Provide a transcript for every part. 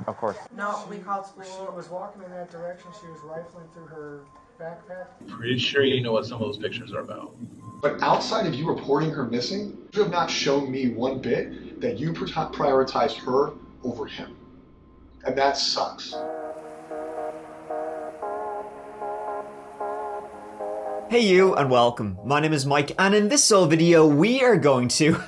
Of course. No, we called school. She was walking in that direction. She was rifling through her backpack. Pretty sure you know what some of those pictures are about. But outside of you reporting her missing, you have not shown me one bit that you prioritized her over him. And that sucks. Hey you, and welcome. My name is Mike, and in this sole video, we are going to,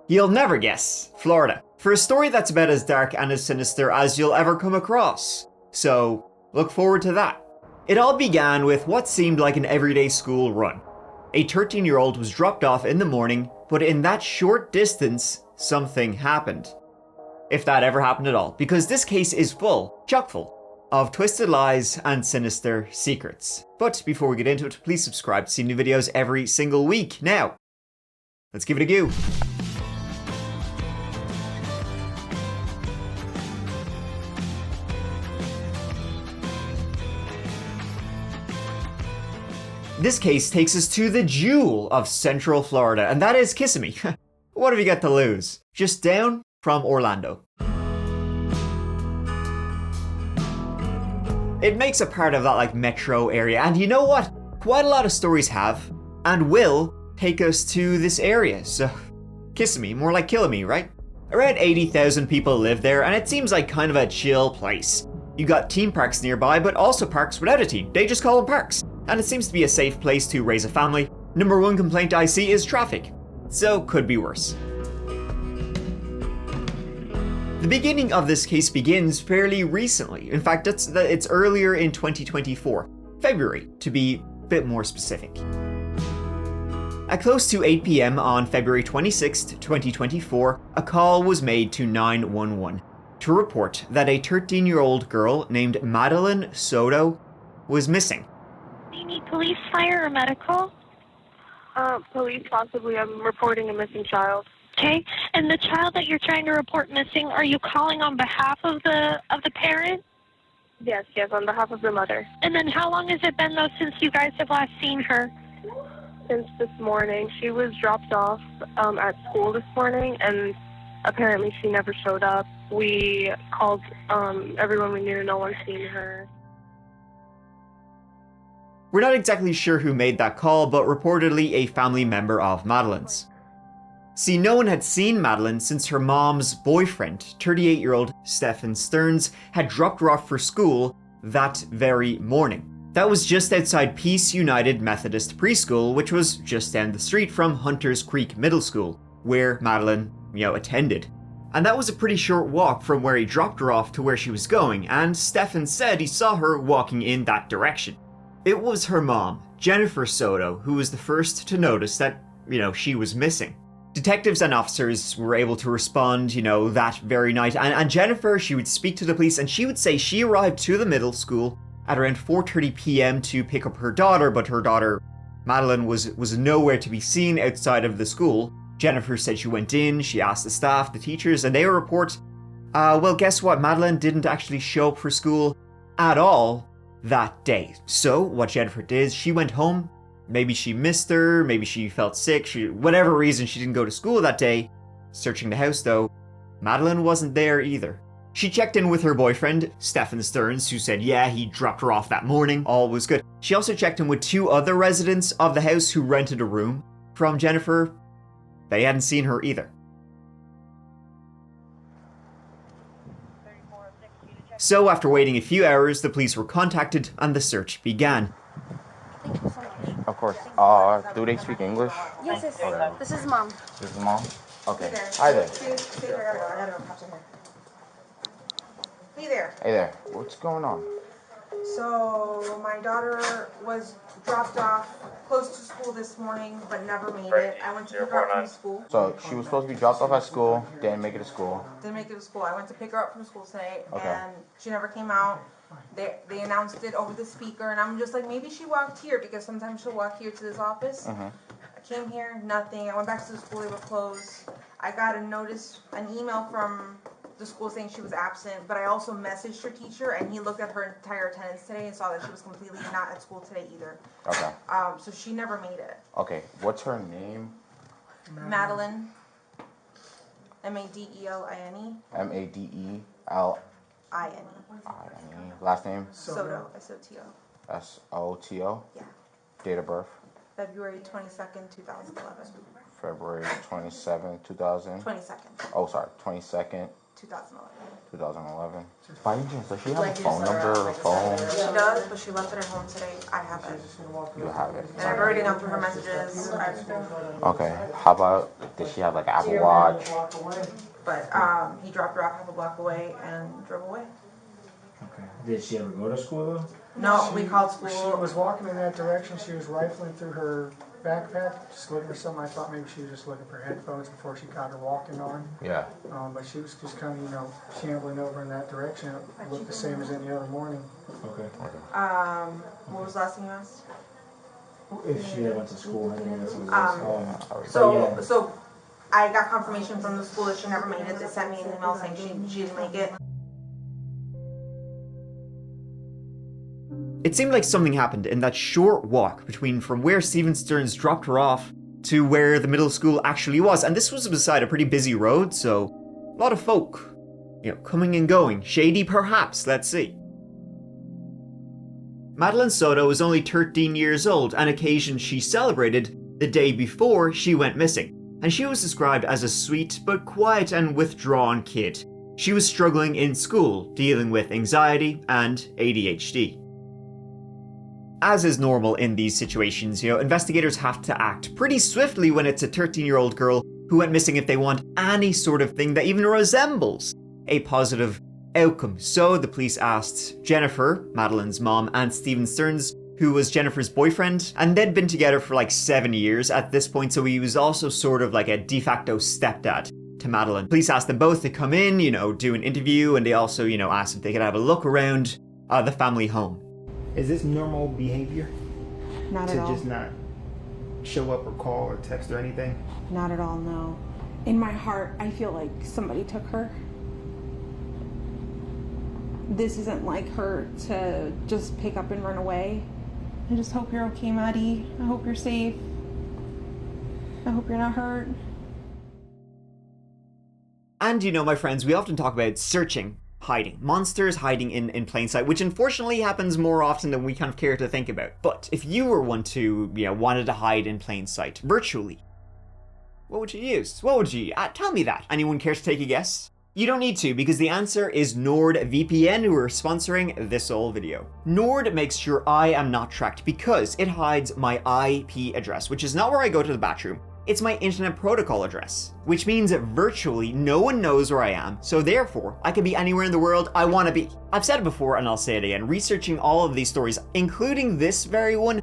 you'll never guess, Florida, for a story that's about as dark and as sinister as you'll ever come across. So, look forward to that. It all began with what seemed like an everyday school run. A 13-year-old was dropped off in the morning, but in that short distance, something happened. If that ever happened at all, because this case is full, chock full, of twisted lies and sinister secrets. But before we get into it, please subscribe to see new videos every single week. Now, let's give it a go. This case takes us to the jewel of Central Florida, and that is Kissimmee. What have you got to lose? Just down from Orlando. It makes a part of that metro area, and you know what? Quite a lot of stories have, and will, take us to this area, so Kissimmee, more like Killamee, right? Around 80,000 people live there, and it seems like kind of a chill place. You got team parks nearby, but also parks without a team. They just call them parks. And it seems to be a safe place to raise a family. Number one complaint I see is traffic. So, could be worse. The beginning of this case begins fairly recently. In fact, it's earlier in 2024. February, to be a bit more specific. At close to 8 p.m. on February 26th, 2024, a call was made to 911 to report that a 13-year-old girl named Madeline Soto was missing. Do you need police, fire, or medical? Police possibly. I'm reporting a missing child. Okay, and the child that you're trying to report missing, are you calling on behalf of the parent? Yes, on behalf of the mother. And then how long has it been, though, since you guys have last seen her? Since this morning. She was dropped off at school this morning, and apparently she never showed up. We called everyone we knew, no one's seen her. We're not exactly sure who made that call, but reportedly a family member of Madeline's. See, no one had seen Madeline since her mom's boyfriend, 38-year-old Stephan Sterns, had dropped her off for school that very morning. That was just outside Peace United Methodist Preschool, which was just down the street from Hunters Creek Middle School, where Madeline, attended. And that was a pretty short walk from where he dropped her off to where she was going, and Stephan said he saw her walking in that direction. It was her mom, Jennifer Soto, who was the first to notice that, she was missing. Detectives and officers were able to respond, that very night. And Jennifer, she would speak to the police, and she would say she arrived to the middle school at around 4:30 p.m. to pick up her daughter, but her daughter, Madeline, was nowhere to be seen outside of the school. Jennifer said she went in, she asked the staff, the teachers, and they would report, well, guess what? Madeline didn't actually show up for school at all that day. So what Jennifer did, she went home. Maybe she missed her, maybe she felt sick, whatever reason she didn't go to school that day. Searching the house though, Madeline wasn't there either. She checked in with her boyfriend, Stephan Sterns, who said yeah, he dropped her off that morning, all was good. She also checked in with two other residents of the house who rented a room from Jennifer. They hadn't seen her either. So after waiting a few hours, the police were contacted and the search began. Thank you so much. Of course. Do they speak English? Yes. Okay. This is mom. This is mom? Okay. Hi there. Hey there. Hey there. What's going on? So, my daughter was dropped off close to school this morning, but never made it. I went to pick her up from school. So, she was supposed to be dropped off at school, didn't make it to school. Didn't make it to school. I went to pick her up from school today, Okay. and she never came out. They announced it over the speaker, and I'm just like, maybe she walked here, because sometimes she'll walk here to this office. Mm-hmm. I came here, nothing. I went back to the school, they were closed. I got an email from the school saying she was absent, but I also messaged her teacher, and he looked at her entire attendance today and saw that she was completely not at school today either. Okay. So she never made it. Okay, what's her name? Madeline. Madeline. Madeline. Last name? Soto, S-O-T-O. S-O-T-O? Yeah. Date of birth? February 22nd, 2011. February 27, 2000? 22nd, Oh, sorry, 22nd, 2011. 2011. By any chance, does she have a phone number or a phone? She does, but she left it at home today. I have it. You have it. And I've already gone through her messages. Okay, how about, did she have like an Apple Watch? But he dropped her off half a block away and drove away. Okay. Did she ever go to school though? No, we called school. She was walking in that direction. She was rifling through her backpack, just looking for something. I thought maybe she was just looking for headphones before she got her walking on. Yeah. But she was just kind of, shambling over in that direction. It looked the same as any other morning. Okay. What was the last thing you asked? If she went to school, I think that's what it was. So I got confirmation from the school that she never made it. They sent me an email saying she didn't make it. It seemed like something happened in that short walk between from where Stephan Sterns dropped her off to where the middle school actually was. And this was beside a pretty busy road, so a lot of folk, coming and going. Shady perhaps, let's see. Madeline Soto was only 13 years old, an occasion she celebrated the day before she went missing. And she was described as a sweet but quiet and withdrawn kid. She was struggling in school, dealing with anxiety and ADHD. As is normal in these situations, investigators have to act pretty swiftly when it's a 13-year-old girl who went missing if they want any sort of thing that even resembles a positive outcome. So the police asked Jennifer, Madeline's mom, and Stephan Sterns, who was Jennifer's boyfriend, and they'd been together for like 7 years at this point, so he was also sort of like a de facto stepdad to Madeline. Police asked them both to come in, do an interview, and they also, asked if they could have a look around the family home. Is this normal behavior? Not at all. To just not show up or call or text or anything? Not at all, no. In my heart, I feel like somebody took her. This isn't like her to just pick up and run away. I just hope you're okay, Maddie. I hope you're safe. I hope you're not hurt. And my friends, we often talk about searching. Hiding. Monsters hiding in plain sight, which unfortunately happens more often than we kind of care to think about. But if you were one to, wanted to hide in plain sight, virtually, what would you use? Tell me that. Anyone care to take a guess? You don't need to, because the answer is NordVPN, who are sponsoring this whole video. Nord makes sure I am not tracked because it hides my IP address, which is not where I go to the bathroom. It's my internet protocol address, which means that virtually no one knows where I am, so therefore, I can be anywhere in the world I want to be. I've said it before and I'll say it again, researching all of these stories, including this very one,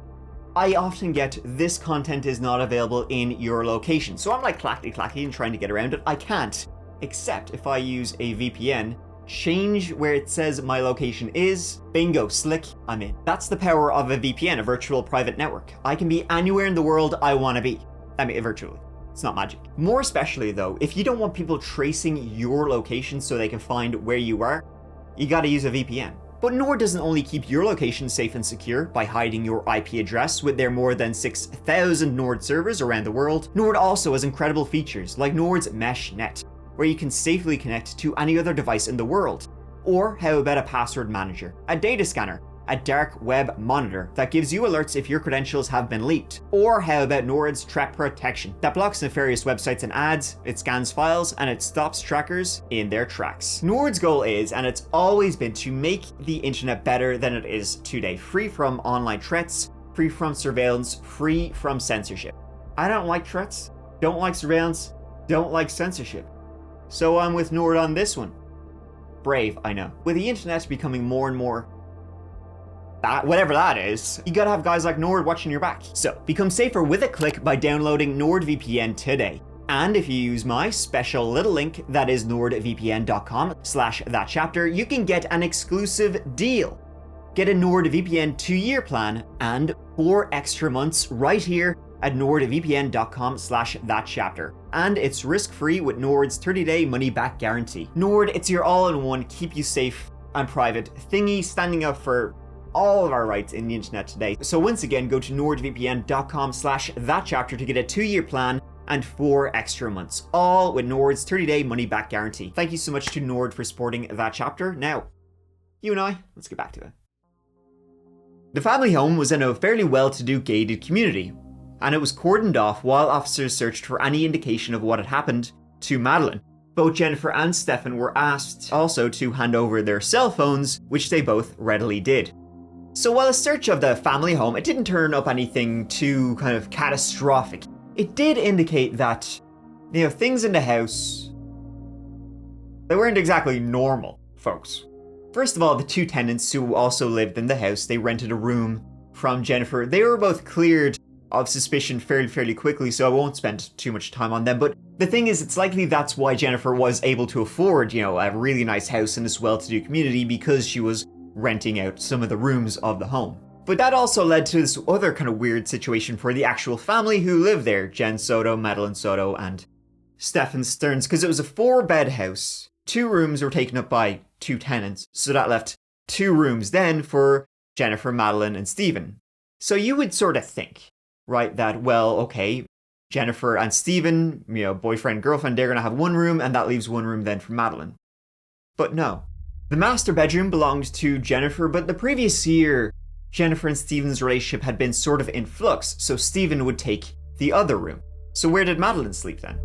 I often get this content is not available in your location. So I'm like clacky and trying to get around it. I can't, except if I use a VPN, change where it says my location is, bingo, slick, I'm in. That's the power of a VPN, a virtual private network. I can be anywhere in the world I want to be. I mean, virtually. It's not magic. More especially though, if you don't want people tracing your location so they can find where you are, you gotta use a VPN. But Nord doesn't only keep your location safe and secure by hiding your IP address with their more than 6,000 Nord servers around the world, Nord also has incredible features like Nord's Mesh Net, where you can safely connect to any other device in the world. Or how about a password manager, a data scanner, a dark web monitor that gives you alerts if your credentials have been leaked. Or how about Nord's Threat Protection that blocks nefarious websites and ads, it scans files, and it stops trackers in their tracks. Nord's goal is, and it's always been, to make the internet better than it is today, free from online threats, free from surveillance, free from censorship. I don't like threats, don't like surveillance, don't like censorship. So I'm with Nord on this one. Brave, I know. With the internet becoming more and more whatever that is, you gotta have guys like Nord watching your back. So, become safer with a click by downloading NordVPN today. And if you use my special little link, that is nordvpn.com/thatchapter, you can get an exclusive deal. Get a NordVPN 2-year plan and 4 extra months right here at nordvpn.com/thatchapter. And it's risk-free with Nord's 30-day money-back guarantee. Nord, it's your all-in-one, keep you safe and private thingy, standing up for all of our rights in the internet today. So once again, go to nordvpn.com/thatchapter to get a 2-year plan and 4 extra months, all with Nord's 30-day money-back guarantee. Thank you so much to Nord for supporting That Chapter. Now, You and I, let's get back to it. The family home was in a fairly well-to-do gated community, and it was cordoned off while officers searched for any indication of what had happened to Madeline. Both Jennifer and Stephan were asked also to hand over their cell phones, which they both readily did. So while a search of the family home, it didn't turn up anything too kind of catastrophic. It did indicate that, things in the house, they weren't exactly normal, folks. First of all, the two tenants who also lived in the house, they rented a room from Jennifer. They were both cleared of suspicion fairly quickly, so I won't spend too much time on them. But the thing is, it's likely that's why Jennifer was able to afford, a really nice house in this well-to-do community, because she was renting out some of the rooms of the home. But that also led to this other kind of weird situation for the actual family who lived there, Jen Soto, Madeline Soto, and Stephan Sterns, because it was a 4-bed house. 2 rooms were taken up by 2 tenants, so that left 2 rooms then for Jennifer, Madeline, and Stephan. So you would sort of think, right, that, well, okay, Jennifer and Stephan, boyfriend, girlfriend, they're going to have 1 room, and that leaves 1 room then for Madeline. But no. The master bedroom belonged to Jennifer, but the previous year, Jennifer and Stephan's relationship had been sort of in flux, so Stephan would take the other room. So where did Madeline sleep then?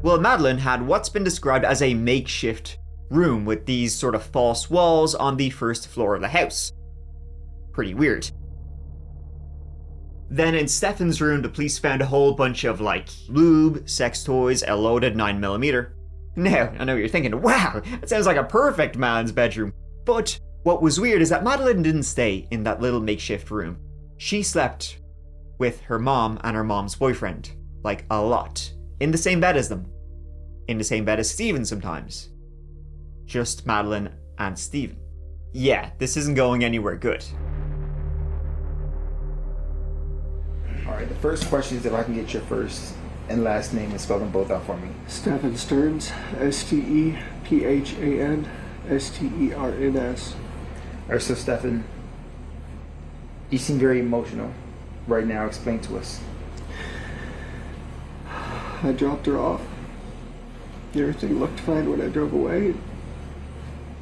Well, Madeline had what's been described as a makeshift room with these sort of false walls on the first floor of the house. Pretty weird. Then in Stephan's room, the police found a whole bunch of lube, sex toys, a loaded 9mm. Now, I know you're thinking, wow, that sounds like a perfect man's bedroom. But what was weird is that Madeline didn't stay in that little makeshift room. She slept with her mom and her mom's boyfriend, a lot. In the same bed as them. In the same bed as Stephan sometimes. Just Madeline and Stephan. Yeah, this isn't going anywhere good. Alright, the first question is if I can get your first and last name and spell them both out for me. Stephan Sterns, Stephan Sterns. Alright, so Stephan, you seem very emotional right now. Explain to us. I dropped her off. Everything looked fine when I drove away.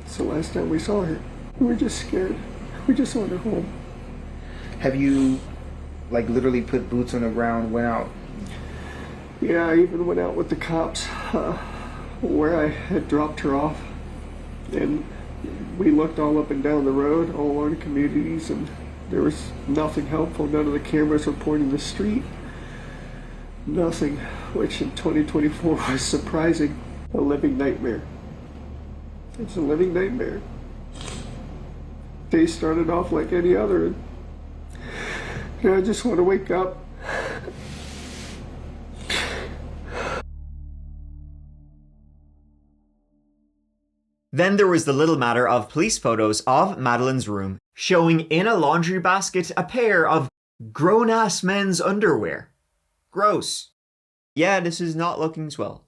It's the last time we saw her. We were just scared. We just wanted her home. Have you, literally put boots on the ground, went out? Yeah, I even went out with the cops where I had dropped her off. And we looked all up and down the road, all along the communities, and there was nothing helpful. None of the cameras were pointing the street. Nothing, which in 2024 was surprising. A living nightmare. It's a living nightmare. Day started off like any other, and I just want to wake up. Then there was the little matter of police photos of Madeline's room showing in a laundry basket a pair of grown-ass men's underwear. Gross. Yeah, this is not looking swell.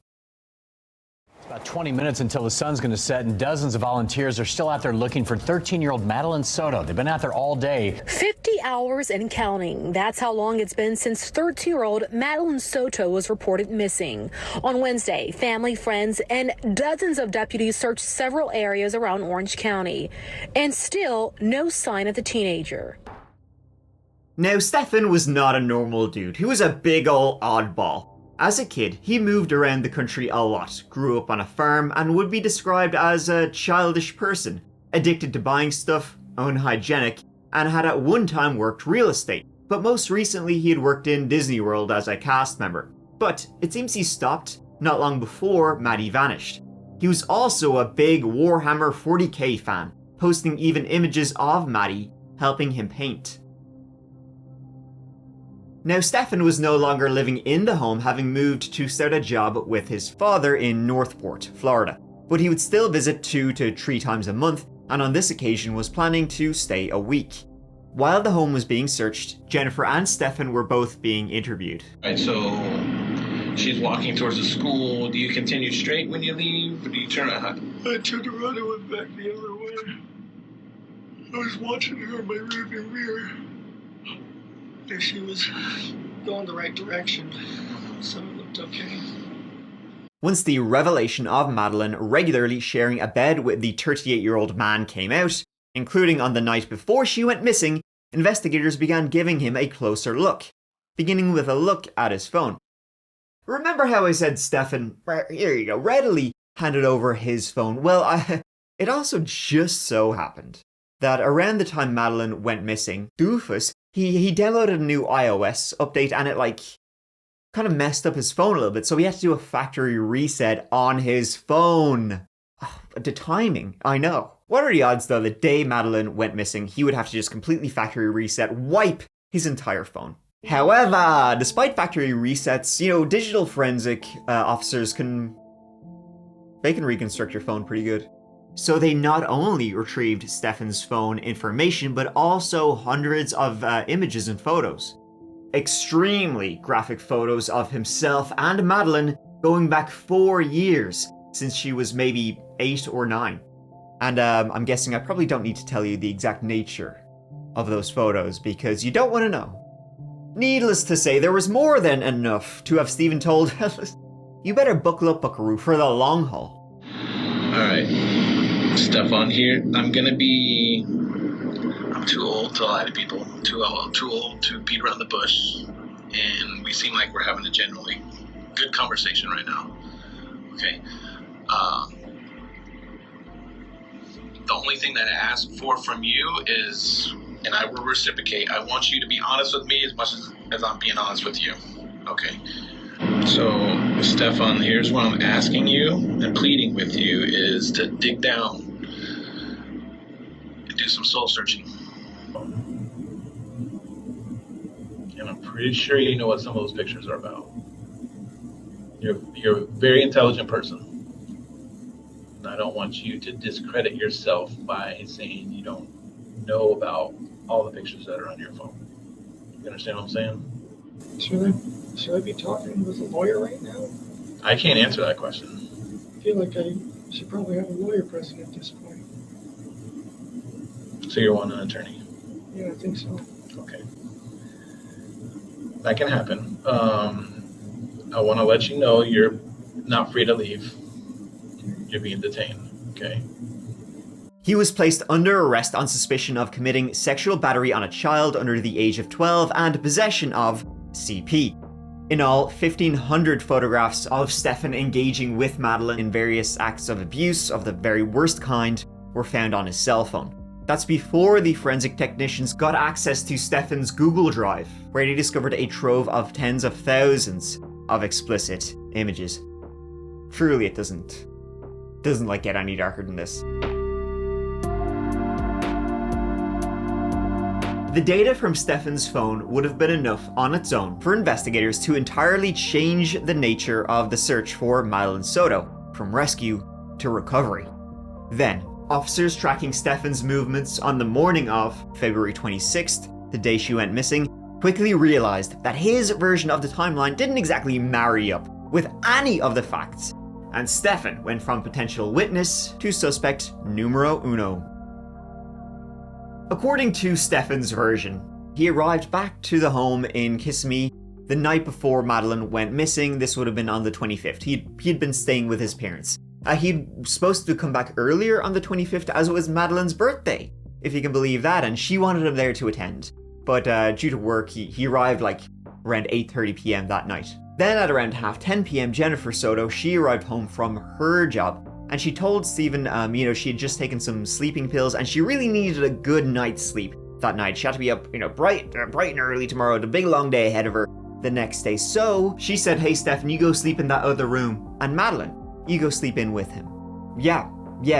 It's about 20 minutes until the sun's going to set, and dozens of volunteers are still out there looking for 13-year-old Madeline Soto. They've been out there all day. 50 hours and counting. That's how long it's been since 13-year-old Madeline Soto was reported missing. On Wednesday, family, friends, and dozens of deputies searched several areas around Orange County. And still, no sign of the teenager. Now, Stephan was not a normal dude. He was a big ol' oddball. As a kid, he moved around the country a lot, grew up on a farm, and would be described as a childish person, addicted to buying stuff, unhygienic, and had at one time worked real estate. But most recently, he had worked in Disney World as a cast member. But it seems he stopped not long before Maddie vanished. He was also a big Warhammer 40k fan, posting even images of Maddie helping him paint. Now, Stephan was no longer living in the home, having moved to start a job with his father in Northport, Florida. But he would still visit 2 to 3 times a month, and on this occasion was planning to stay a week. While the home was being searched, Jennifer and Stephan were both being interviewed. Right, so she's walking towards the school. Do you continue straight when you leave, or do you turn around? I turned around and went back the other way. I was watching her in my rearview mirror. And she was going the right direction, so it looked okay. Once the revelation of Madeline regularly sharing a bed with the 38-year-old man came out, including on the night before she went missing, investigators began giving him a closer look, beginning with a look at his phone. Remember how I said Stephan, here you go, readily handed over his phone? Well, it also just so happened that around the time Madeline went missing, Doofus, he downloaded a new iOS update and it kind of messed up his phone a little bit, so he had to do a factory reset on his phone. The timing, I know. What are the odds though, the day Madeline went missing, he would have to just completely factory reset, wipe his entire phone. However, despite factory resets, digital forensic officers can reconstruct your phone pretty good. So they not only retrieved Stephan's phone information, but also hundreds of images and photos. Extremely graphic photos of himself and Madeline going back 4 years, since she was maybe 8 or 9. And I'm guessing I probably don't need to tell you the exact nature of those photos, because you don't want to know. Needless to say, there was more than enough to have Stephen told, you better buckle up, buckaroo, for the long haul. Alright, Stephan here. I'm too old to lie to people. Too old to beat around the bush. And we seem like we're having a generally good conversation right now. Okay. The only thing that I ask for from you is, and I will reciprocate, I want you to be honest with me as much as I'm being honest with you. Okay. So, Stephan, here's what I'm asking you and pleading with you is to dig down and do some soul searching. And I'm pretty sure you know what some of those pictures are about. You're a very intelligent person. And I don't want you to discredit yourself by saying you don't know about all the pictures that are on your phone. You understand what I'm saying? Should I be talking with a lawyer right now? I can't answer that question. I feel like I should probably have a lawyer present at this point. So you're wanting an attorney? Yeah, I think so. Okay. That can happen. I want to let you know you're not free to leave. You're being detained, okay? He was placed under arrest on suspicion of committing sexual battery on a child under the age of 12 and possession of CP. In all, 1,500 photographs of Stephan engaging with Madeline in various acts of abuse of the very worst kind were found on his cell phone. That's before the forensic technicians got access to Stephan's Google Drive, where they discovered a trove of tens of thousands of explicit images. Truly, it doesn't get any darker than this. The data from Stephan's phone would have been enough on its own for investigators to entirely change the nature of the search for Madeline Soto, from rescue to recovery. Then, officers tracking Stephan's movements on the morning of February 26th, the day she went missing, quickly realized that his version of the timeline didn't exactly marry up with any of the facts, and Stephan went from potential witness to suspect numero uno. According to Stephan's version, he arrived back to the home in Kissimmee the night before Madeline went missing. This would have been on the 25th. He'd been staying with his parents. He'd supposed to come back earlier on the 25th as it was Madeline's birthday, if you can believe that, and she wanted him there to attend. But due to work, he arrived around 8:30 p.m. that night. Then at around 10:30 p.m, Jennifer Soto, she arrived home from her job, and she told Stephen, she had just taken some sleeping pills, and she really needed a good night's sleep that night. She had to be up, bright and early tomorrow, the big long day ahead of her the next day. So she said, hey, Stephan, you go sleep in that other room, and Madeline, you go sleep in with him. Yeah,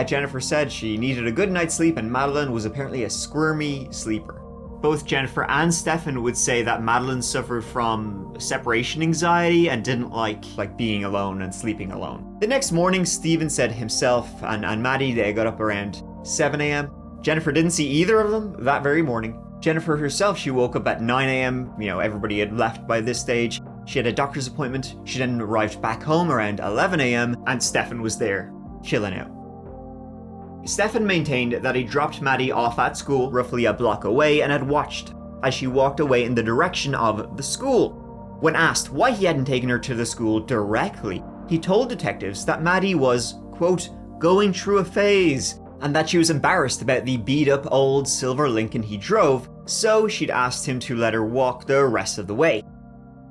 Jennifer said she needed a good night's sleep, and Madeline was apparently a squirmy sleeper. Both Jennifer and Stephan would say that Madeline suffered from separation anxiety and didn't like being alone and sleeping alone. The next morning, Stephen said himself and Maddie, they got up around 7 a.m. Jennifer didn't see either of them that very morning. Jennifer herself, she woke up at 9 a.m. Everybody had left by this stage. She had a doctor's appointment. She then arrived back home around 11 a.m. and Stephan was there, chilling out. Stephan maintained that he dropped Maddie off at school roughly a block away and had watched as she walked away in the direction of the school. When asked why he hadn't taken her to the school directly, he told detectives that Maddie was, quote, going through a phase, and that she was embarrassed about the beat-up old silver Lincoln he drove, so she'd asked him to let her walk the rest of the way.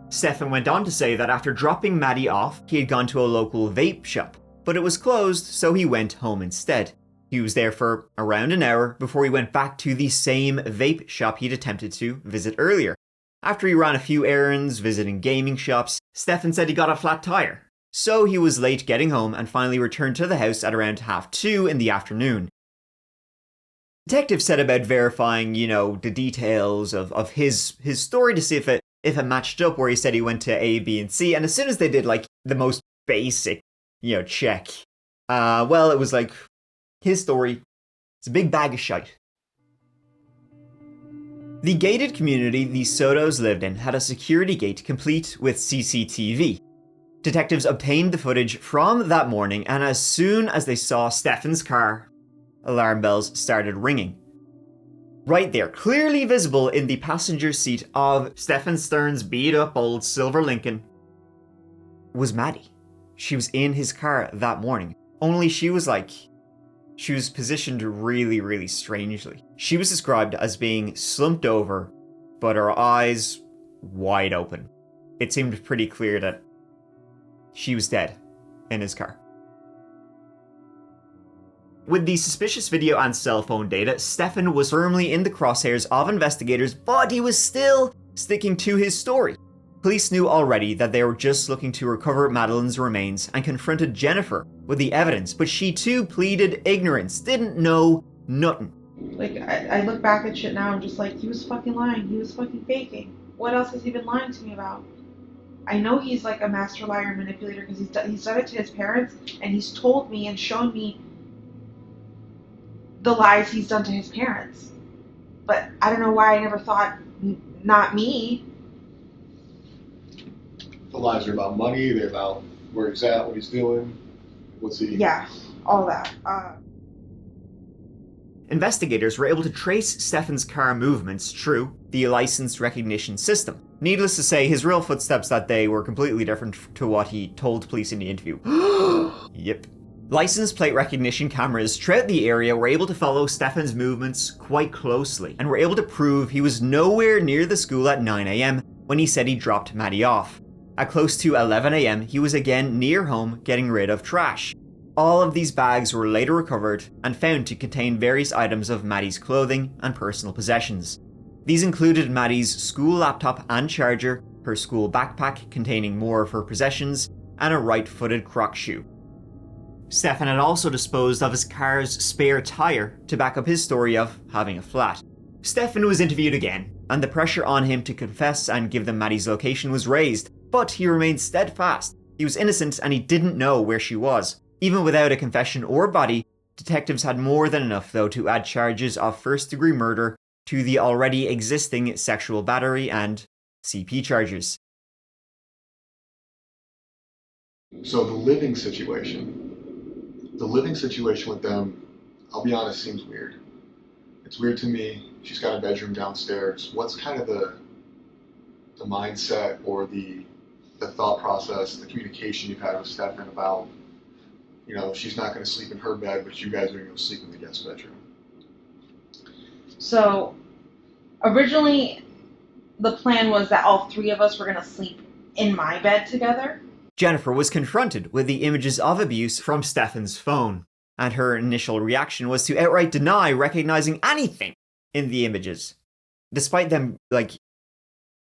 Stephan went on to say that after dropping Maddie off, he had gone to a local vape shop, but it was closed, so he went home instead. He was there for around an hour before he went back to the same vape shop he'd attempted to visit earlier. After he ran a few errands, visiting gaming shops, Stephan said he got a flat tire. So he was late getting home and finally returned to the house at around 2:30 in the afternoon. Detectives said about verifying, the details of his story to see if it matched up, where he said he went to A, B, and C, and as soon as they did the most basic, check, it was his story. It's a big bag of shite. The gated community the Sotos lived in had a security gate complete with CCTV. Detectives obtained the footage from that morning, and as soon as they saw Stephan's car, alarm bells started ringing. Right there, clearly visible in the passenger seat of Stephan Sterns' beat-up old silver Lincoln, was Maddie. She was in his car that morning, only she was positioned really, really strangely. She was described as being slumped over, but her eyes wide open. It seemed pretty clear that she was dead in his car. With the suspicious video and cell phone data, Stephan was firmly in the crosshairs of investigators, but he was still sticking to his story. Police knew already that they were just looking to recover Madeline's remains and confronted Jennifer with the evidence, but she too pleaded ignorance, didn't know nothing. I look back at shit now, I'm just like, he was fucking lying, he was fucking faking. What else has he been lying to me about? I know he's a master liar and manipulator because he's done it to his parents, and he's told me and shown me the lies he's done to his parents. But I don't know why I never thought, not me. The lies are about money, they're about where he's at, what he's doing, what's he... Yeah, all that. Investigators were able to trace Stephan's car movements through the license recognition system. Needless to say, his real footsteps that day were completely different to what he told police in the interview. Yep. License plate recognition cameras throughout the area were able to follow Stephan's movements quite closely, and were able to prove he was nowhere near the school at 9 AM when he said he dropped Maddie off. At close to 11 AM, he was again near home getting rid of trash. All of these bags were later recovered and found to contain various items of Maddie's clothing and personal possessions. These included Maddie's school laptop and charger, her school backpack containing more of her possessions, and a right-footed croc shoe. Stephan had also disposed of his car's spare tire to back up his story of having a flat. Stephan was interviewed again, and the pressure on him to confess and give them Maddie's location was raised, but he remained steadfast. He was innocent and he didn't know where she was. Even without a confession or body, detectives had more than enough, though, to add charges of first-degree murder to the already existing sexual battery and CP charges. So the living situation with them, I'll be honest, seems weird. It's weird to me. She's got a bedroom downstairs. What's kind of the mindset or the thought process, the communication you've had with Stephan about, she's not going to sleep in her bed, but you guys are going to go sleep in the guest bedroom? So, originally, the plan was that all three of us were going to sleep in my bed together. Jennifer was confronted with the images of abuse from Stephan's phone, and her initial reaction was to outright deny recognizing anything in the images, despite them,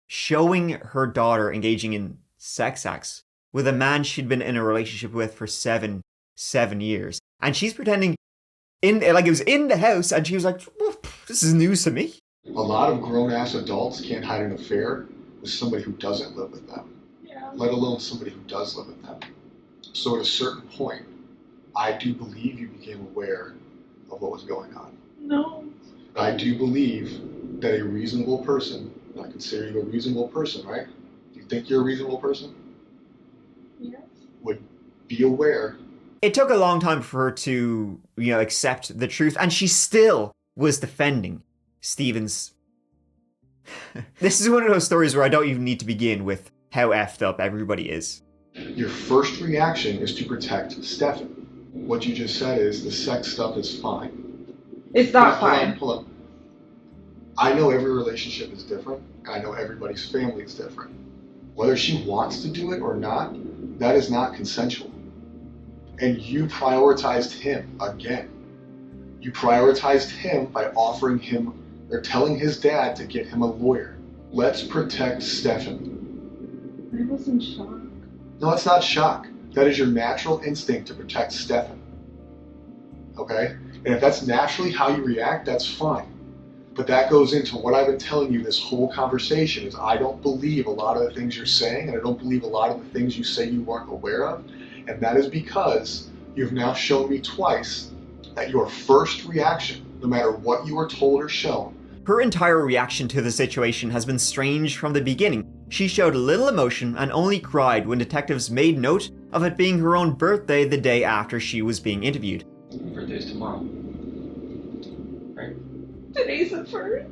showing her daughter engaging in sex acts with a man she'd been in a relationship with for seven years. And she's pretending it was in the house, and she was like, this is news to me. A lot of grown-ass adults can't hide an affair with somebody who doesn't live with them, let alone somebody who does live with them. So at a certain point, I do believe you became aware of what was going on. No. I do believe that a reasonable person, and I consider you a reasonable person, right? Do you think you're a reasonable person? Yes. Would be aware. It took a long time for her to, accept the truth, and she still was defending Stephen's. This is one of those stories where I don't even need to begin with how effed up everybody is. Your first reaction is to protect Stephan. What you just said is the sex stuff is fine. It's not fine. Hold on. I know every relationship is different, and I know everybody's family is different. Whether she wants to do it or not, that is not consensual. And you prioritized him again. You prioritized him by offering him or telling his dad to get him a lawyer. Let's protect Stephan. I was in shock. No, that's not shock. That is your natural instinct to protect Stephan. Okay? And if that's naturally how you react, that's fine. But that goes into what I've been telling you this whole conversation is I don't believe a lot of the things you're saying, and I don't believe a lot of the things you say you weren't aware of. And that is because you've now shown me twice that your first reaction, no matter what you were told or shown. Her entire reaction to the situation has been strange from the beginning. She showed little emotion and only cried when detectives made note of it being her own birthday the day after she was being interviewed. Birthday's tomorrow. Right? Today's the first.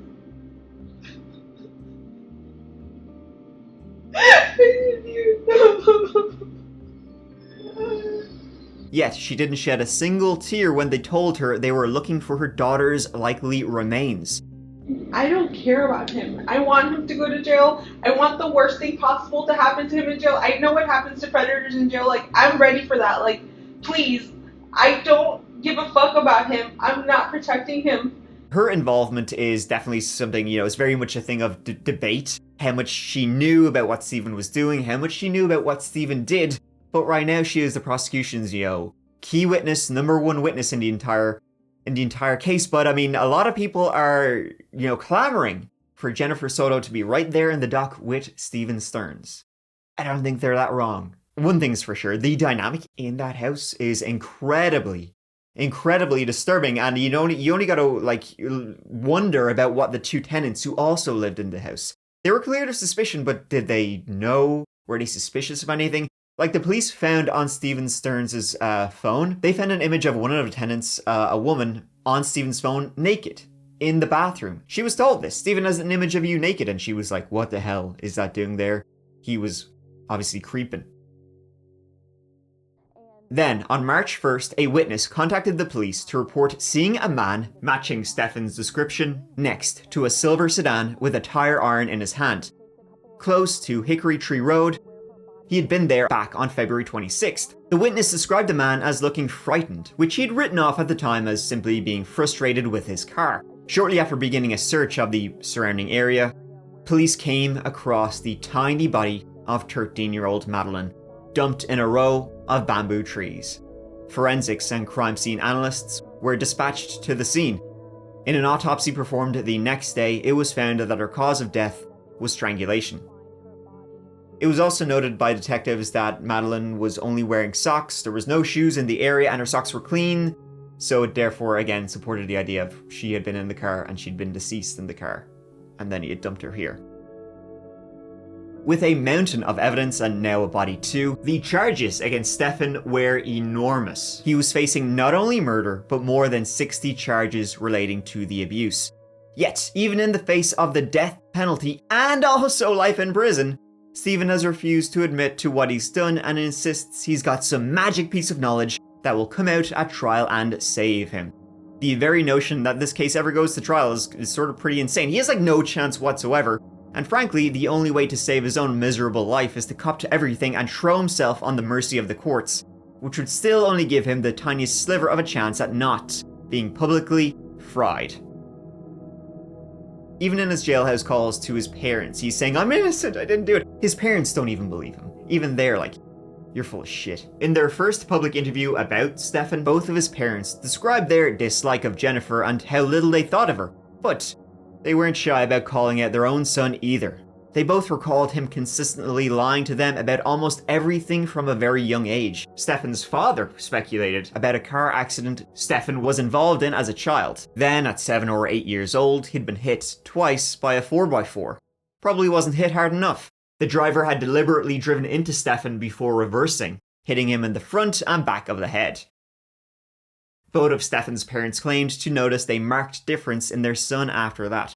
Yet, she didn't shed a single tear when they told her they were looking for her daughter's likely remains. I don't care about him. I want him to go to jail. I want the worst thing possible to happen to him in jail. I know what happens to predators in jail. Like, I'm ready for that. Like, please. I don't give a fuck about him. I'm not protecting him. Her involvement is definitely something, it's very much a thing of debate. How much she knew about what Stephan was doing, how much she knew about what Stephan did. But right now she is the prosecution's, key witness, number one witness in the entire case. But I mean, a lot of people are, clamoring for Jennifer Soto to be right there in the dock with Stephan Sterns. I don't think they're that wrong. One thing's for sure, the dynamic in that house is incredibly disturbing, and you only gotta wonder about what the two tenants who also lived in the house. They were cleared of suspicion, but did they know? Were they suspicious of anything? The police found on Stephan Sterns' phone, they found an image of one of the tenants, a woman, on Stephan's phone, naked, in the bathroom. She was told this. Stephan has an image of you naked, and she was like, what the hell is that doing there? He was obviously creeping. Then, on March 1st, a witness contacted the police to report seeing a man matching Stephan's description next to a silver sedan with a tire iron in his hand, close to Hickory Tree Road. He had been there back on February 26th. The witness described the man as looking frightened, which he'd written off at the time as simply being frustrated with his car. Shortly after beginning a search of the surrounding area, police came across the tiny body of 13-year-old Madeline, dumped in a row of bamboo trees. Forensics and crime scene analysts were dispatched to the scene. In an autopsy performed the next day, it was found that her cause of death was strangulation. It was also noted by detectives that Madeline was only wearing socks, there was no shoes in the area, and her socks were clean, so it therefore again supported the idea of she had been in the car and she'd been deceased in the car, and then he had dumped her here. With a mountain of evidence and now a body too, the charges against Stephan were enormous. He was facing not only murder, but more than 60 charges relating to the abuse. Yet, even in the face of the death penalty and also life in prison, Stephan has refused to admit to what he's done and insists he's got some magic piece of knowledge that will come out at trial and save him. The very notion that this case ever goes to trial is sort of pretty insane. He has no chance whatsoever. And frankly, the only way to save his own miserable life is to cop to everything and throw himself on the mercy of the courts, which would still only give him the tiniest sliver of a chance at not being publicly fried. Even in his jailhouse calls to his parents, he's saying, I'm innocent, I didn't do it. His parents don't even believe him. Even they're like, you're full of shit. In their first public interview about Stephan, both of his parents described their dislike of Jennifer and how little they thought of her. But they weren't shy about calling out their own son either. They both recalled him consistently lying to them about almost everything from a very young age. Stephan's father speculated about a car accident Stephan was involved in as a child. Then, at 7 or 8 years old, he'd been hit twice by a 4x4. Probably wasn't hit hard enough. The driver had deliberately driven into Stephan before reversing, hitting him in the front and back of the head. Both of Stephan's parents claimed to notice a marked difference in their son after that.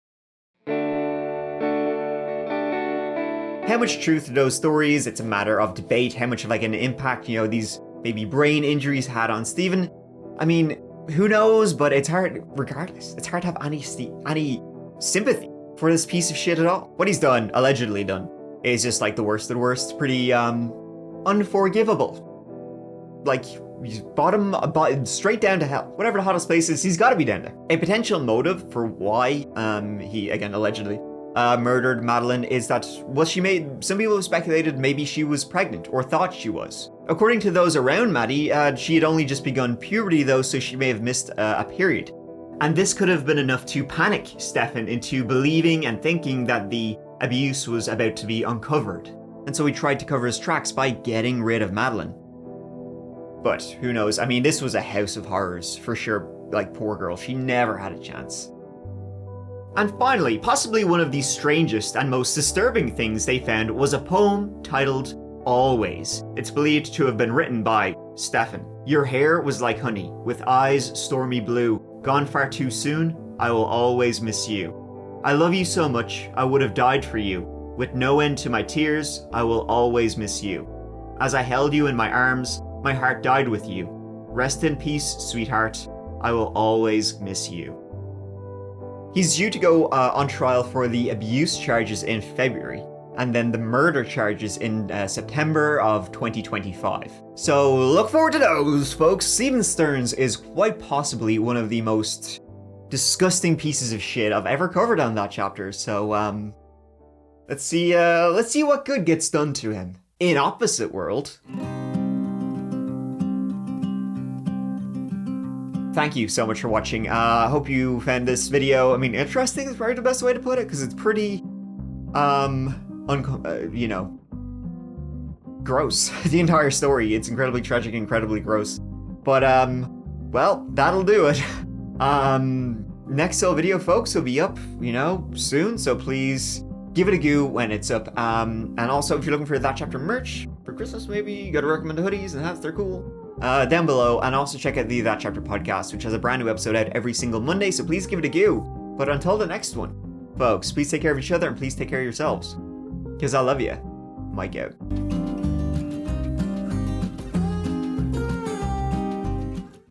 How much truth to those stories, it's a matter of debate. How much of like an impact, you know, these maybe brain injuries had on Stephen. I mean, who knows, but it's hard, regardless, it's hard to have any sympathy for this piece of shit at all. What he's done, allegedly done, is just like the worst of the worst, pretty unforgivable. Like, he's bottom, straight down to hell. Whatever the hottest place is, he's gotta be down there. A potential motive for why he, again, allegedly, murdered Madeline is that, well, some people have speculated maybe she was pregnant, or thought she was. According to those around Maddie, she had only just begun puberty though, so she may have missed a period. And this could have been enough to panic Stephan into believing and thinking that the abuse was about to be uncovered. And so he tried to cover his tracks by getting rid of Madeline. But who knows? I mean, this was a house of horrors, for sure. Like, poor girl, she never had a chance. And finally, possibly one of the strangest and most disturbing things they found was a poem titled Always. It's believed to have been written by Stephan. Your hair was like honey, with eyes stormy blue. Gone far too soon, I will always miss you. I love you so much, I would have died for you. With no end to my tears, I will always miss you. As I held you in my arms, my heart died with you. Rest in peace, sweetheart. I will always miss you. He's due to go on trial for the abuse charges in February, and then the murder charges in September of 2025. So look forward to those, folks. Stephan Sterns is quite possibly one of the most disgusting pieces of shit I've ever covered on that chapter. So let's see what good gets done to him. In opposite world, thank you so much for watching. I hope you found this video, I mean, interesting is probably the best way to put it, because it's pretty, you know, gross. The entire story, it's incredibly tragic, incredibly gross. But, well, that'll do it. Next solo video, folks, will be up, you know, soon, so please give it a go when it's up. And also, if you're looking for That Chapter merch for Christmas, maybe, you gotta recommend the hoodies and hats, they're cool. Down below, and also check out the That Chapter podcast, which has a brand new episode out every single Monday, so please give it a go. But until the next one, folks, please take care of each other and please take care of yourselves. Because I love you. Mike out.